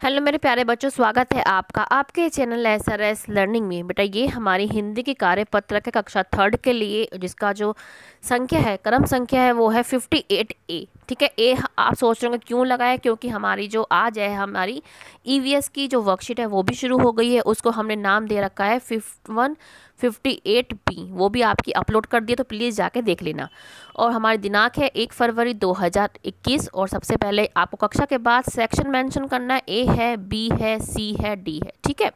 Hello मेरे प्यारे बच्चों, स्वागत है आपका आपके चैनल SRS लर्निंग में। बेटा ये हमारी हिंदी की कार्यपत्र के कक्षा थर्ड के लिए जिसका जो संख्या है, क्रम संख्या है, वो है 58A। ठीक है, ए आप सोच रहे होंगे क्यों लगाया, क्योंकि हमारी जो आज है हमारी EVS की जो वर्कशीट है वो भी शुरू हो गई है। उसको हमने नाम दे रखा है 58B। वो भी आपकी अपलोड कर दिए, तो प्लीज़ जाके देख लेना। और हमारी दिनांक है 1 फरवरी 2021। और सबसे पहले आपको कक्षा के बाद सेक्शन मेंशन करना है। A है, B है, C है, D है। ठीक है,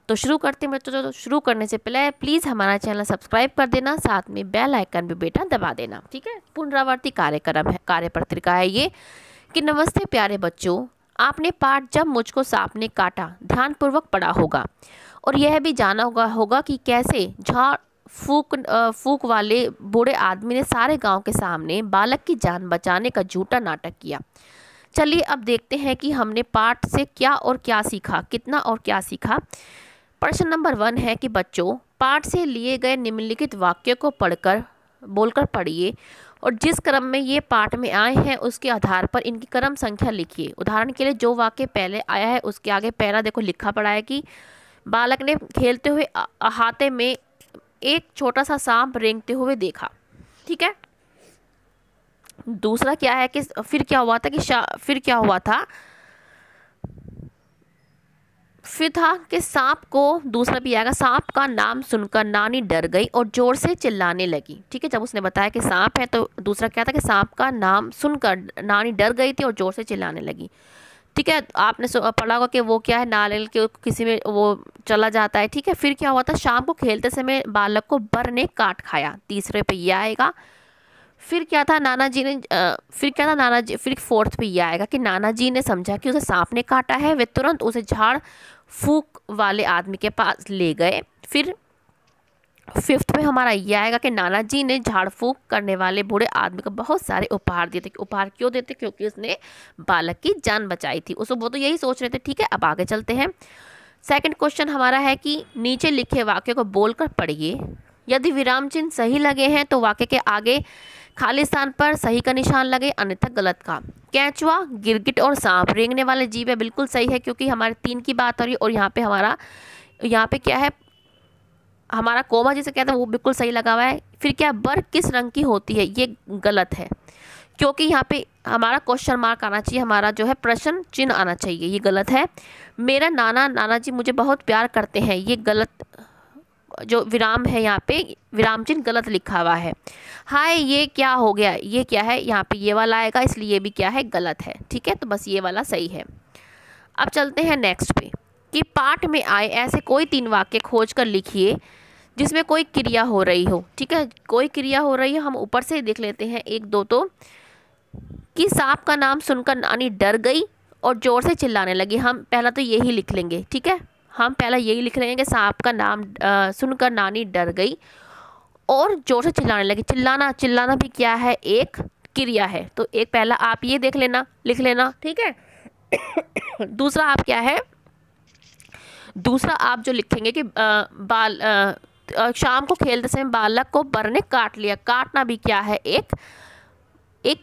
तो शुरू करते हैं बच्चों। तो शुरू करने से पहले प्लीज़ हमारा चैनल सब्सक्राइब कर देना, साथ में बेल आइकन भी बेटा दबा देना। ठीक है, पुनरावर्ती कार्यक्रम है, कार्यपत्रिका है ये कि नमस्ते प्यारे बच्चों, आपने पाठ जब मुझको सांप ने काटा ध्यानपूर्वक पढ़ा होगा और यह भी जाना होगा कि कैसे झाड़ फूक वाले बूढ़े आदमी ने सारे गांव के सामने बालक की जान बचाने का झूठा नाटक किया। चलिए अब देखते हैं कि हमने पाठ से क्या और क्या सीखा, कितना और क्या सीखा। प्रश्न नंबर 1 है कि बच्चों पाठ से लिए गए निम्नलिखित वाक्य को बोलकर पढ़िए और जिस क्रम में ये पाठ में आए हैं उसके आधार पर इनकी क्रम संख्या लिखिए। उदाहरण के लिए जो वाक्य पहले आया है उसके आगे पहला देखो लिखा पड़ा है कि बालक ने खेलते हुए अहाते में एक छोटा सा सांप रेंगते हुए देखा। ठीक है, दूसरा क्या है कि फिर क्या हुआ था कि सांप को, दूसरा भी आएगा, सांप का नाम सुनकर नानी डर गई और जोर से चिल्लाने लगी। ठीक है, जब उसने बताया कि सांप है तो दूसरा क्या था कि सांप का नाम सुनकर नानी डर गई थी और जोर से चिल्लाने लगी। ठीक है, आपने पढ़ा होगा कि वो क्या है, नारियल के किसी में वो चला जाता है। ठीक है, फिर क्या हुआ था, शाम को खेलते समय बालक को बर ने काट खाया। तीसरे पे ये आएगा। फिर क्या था, फिर फोर्थ पे ये आएगा कि नाना जी ने समझा कि उसे सांप ने काटा है, वे तुरंत उसे झाड़ फूक वाले आदमी के पास ले गए। फिर फिफ्थ पे हमारा ये आएगा कि नाना जी ने झाड़ फूक करने वाले बूढ़े आदमी को बहुत सारे उपहार दिए थे। उपहार क्यों देते, क्योंकि उसने बालक की जान बचाई थी। वो तो यही सोच रहे थे। ठीक है, अब आगे चलते हैं। सेकंड क्वेश्चन हमारा है कि नीचे लिखे वाक्य को बोलकर पढ़िए। यदि विराम चिन्ह सही लगे हैं तो वाक्य के आगे खाली स्थान पर सही का निशान लगे, अन्यथा गलत का। केंचुआ, गिरगिट और सांप रेंगने वाले जीव है, बिल्कुल सही है क्योंकि हमारे 3 की बात हो रही है। और यहाँ पे क्या है, हमारा कोमा जिसे कहते हैं वो बिल्कुल सही लगा हुआ है। फिर क्या, बर किस रंग की होती है, ये गलत है क्योंकि यहाँ पे हमारा क्वेश्चन मार्क आना चाहिए, हमारा जो है प्रश्न चिन्ह आना चाहिए, ये गलत है। मेरा नाना जी मुझे बहुत प्यार करते हैं, ये गलत, जो विराम है यहाँ पे विराम चिन्ह गलत लिखा हुआ है। हाय, ये क्या हो गया, ये क्या है, यहाँ पे ये वाला आएगा, इसलिए ये भी क्या है, गलत है। ठीक है, तो बस ये वाला सही है। अब चलते हैं नेक्स्ट पे कि पाठ में आए ऐसे कोई 3 वाक्य खोज कर लिखिए जिसमें कोई क्रिया हो रही हो। ठीक है, कोई क्रिया हो रही है, हम ऊपर से देख लेते हैं 1 2 तो कि सांप का नाम सुनकर नानी डर गई और जोर से चिल्लाने लगी। हम पहला तो यही लिख लेंगे। ठीक है, हम पहला यही लिख लेंगे कि सांप का नाम सुनकर नानी डर गई और जोर से चिल्लाने लगी। चिल्लाना भी क्या है, एक क्रिया है, तो एक पहला आप ये लिख लेना। ठीक है, दूसरा आप क्या है, दूसरा आप जो लिखेंगे कि शाम को खेलते समय बालक को बर ने काट लिया। काटना भी क्या है, एक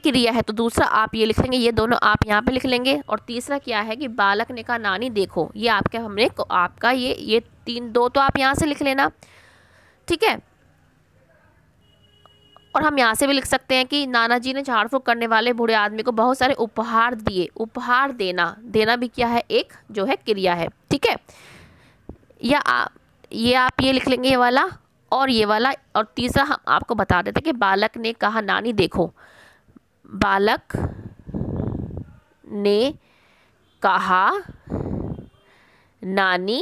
क्रिया है, तो दूसरा आप ये लिख लेंगे, ये दोनों आप यहाँ पे लिख लेंगे। और तीसरा क्या है कि बालक ने कहा नानी देखो, ये आपका ये 2 तो आप यहाँ से लिख लेना। ठीक है, और हम यहाँ से भी लिख सकते हैं कि नाना जी ने झाड़ फूक करने वाले बूढ़े आदमी को बहुत सारे उपहार दिए। उपहार देना भी क्या है, एक जो है क्रिया है। ठीक है, या आप ये लिख लेंगे, ये वाला और ये वाला। और तीसरा हम आपको बता देते कि बालक ने कहा नानी देखो, बालक ने कहा नानी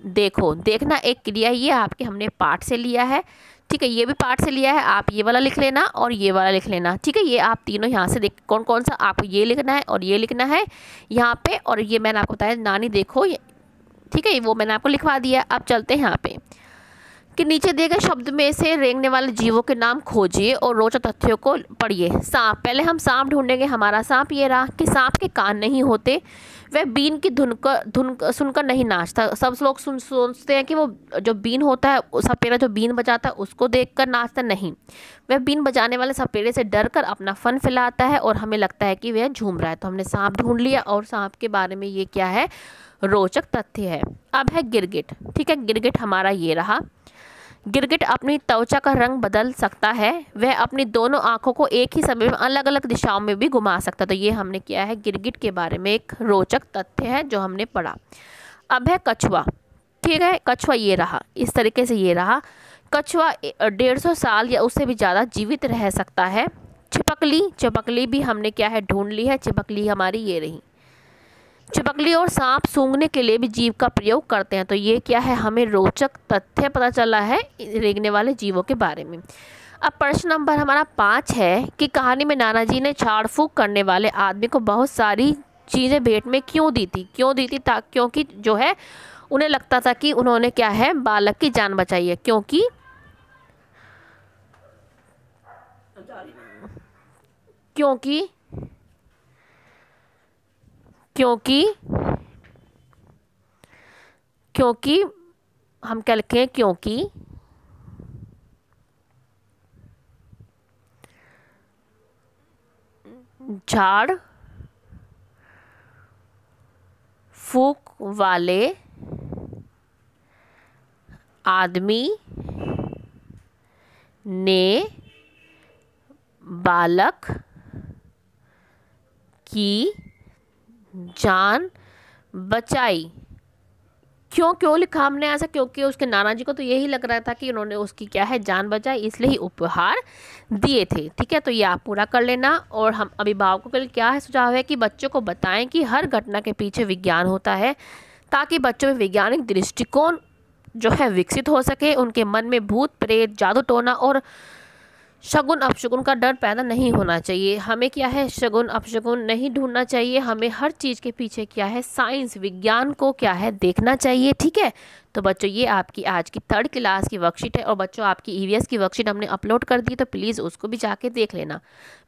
देखो। देखना एक क्रिया, ये आपके हमने पाठ से लिया है। ठीक है, ये भी पाठ से लिया है, आप ये वाला लिख लेना और ये वाला लिख लेना। ठीक है, ये आप तीनों यहाँ से देख कौन सा आपको ये लिखना है और ये लिखना है यहाँ पे। और ये मैंने आपको बताया नानी देखो, ठीक है, वो मैंने आपको लिखवा दिया। अब चलते हैं यहाँ पे कि नीचे दिए गए शब्द में से रेंगने वाले जीवों के नाम खोजिए और रोचक तथ्यों को पढ़िए। सांप, पहले हम सांप ढूंढेंगे। हमारा सांप ये रहा कि सांप के कान नहीं होते, वह बीन की धुन सुनकर नहीं नाचता। सब लोग सोचते हैं कि वो जो बीन होता है, सपेरा जो बीन बजाता है उसको देखकर नाचता, नहीं, वह बीन बजाने वाले सपेरे से डर कर अपना फन फैलाता है और हमें लगता है कि वह झूम रहा है। तो हमने सांप ढूंढ लिया और सांप के बारे में ये क्या है, रोचक तथ्य है। अब है गिरगिट। ठीक है, गिरगिट हमारा ये रहा। गिरगिट अपनी त्वचा का रंग बदल सकता है, वह अपनी दोनों आंखों को एक ही समय में अलग अलग दिशाओं में भी घुमा सकता है। तो ये हमने किया है गिरगिट के बारे में एक रोचक तथ्य है जो हमने पढ़ा। अब है कछुआ। ठीक है, कछुआ ये रहा, इस तरीके से ये रहा। कछुआ 150 साल या उससे भी ज़्यादा जीवित रह सकता है। छिपकली, छिपकली भी हमने क्या है, ढूंढ ली है। छिपकली हमारी ये रही। छिपकली और सांप सूंघने के लिए भी जीभ का प्रयोग करते हैं। तो ये क्या है, हमें रोचक तथ्य पता चला है रेंगने वाले जीवों के बारे में। अब प्रश्न नंबर हमारा 5 है कि कहानी में नाना जी ने झाड़ फूंक करने वाले आदमी को बहुत सारी चीज़ें भेंट में क्यों दी थी? क्यों दी थी? क्योंकि जो है उन्हें लगता था कि उन्होंने क्या है, बालक की जान बचाई है। क्योंकि क्योंकि क्योंकि क्योंकि हम क्या लिखें, क्योंकि झाड़ फूंक वाले आदमी ने बालक की जान बचाई। क्यों लिखा हमने ऐसा? क्योंकि उसके नाना जी को तो यही लग रहा था कि उन्होंने उसकी क्या है, जान बचाई, इसलिए ही उपहार दिए थे। ठीक है, तो ये आप पूरा कर लेना। और हम अभिभावकों के लिए क्या है सुझाव है कि बच्चों को बताएं कि हर घटना के पीछे विज्ञान होता है, ताकि बच्चों में वैज्ञानिक दृष्टिकोण जो है विकसित हो सके, उनके मन में भूत प्रेत, जादू टोना और शगुन अपशगुन का डर पैदा नहीं होना चाहिए। हमें क्या है, शगुन अपशगुन नहीं ढूंढना चाहिए। हमें हर चीज़ के पीछे क्या है, साइंस, विज्ञान को क्या है, देखना चाहिए। ठीक है, तो बच्चों ये आपकी आज की 3rd क्लास की वर्कशीट है। और बच्चों आपकी ईवीएस की वर्कशीट हमने अपलोड कर दी, तो प्लीज़ उसको भी जाके देख लेना।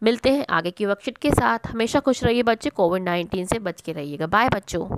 मिलते हैं आगे की वर्कशीट के साथ। हमेशा खुश रहिए बच्चे, कोविड-19 से बच के रहिएगा। बाय बच्चों।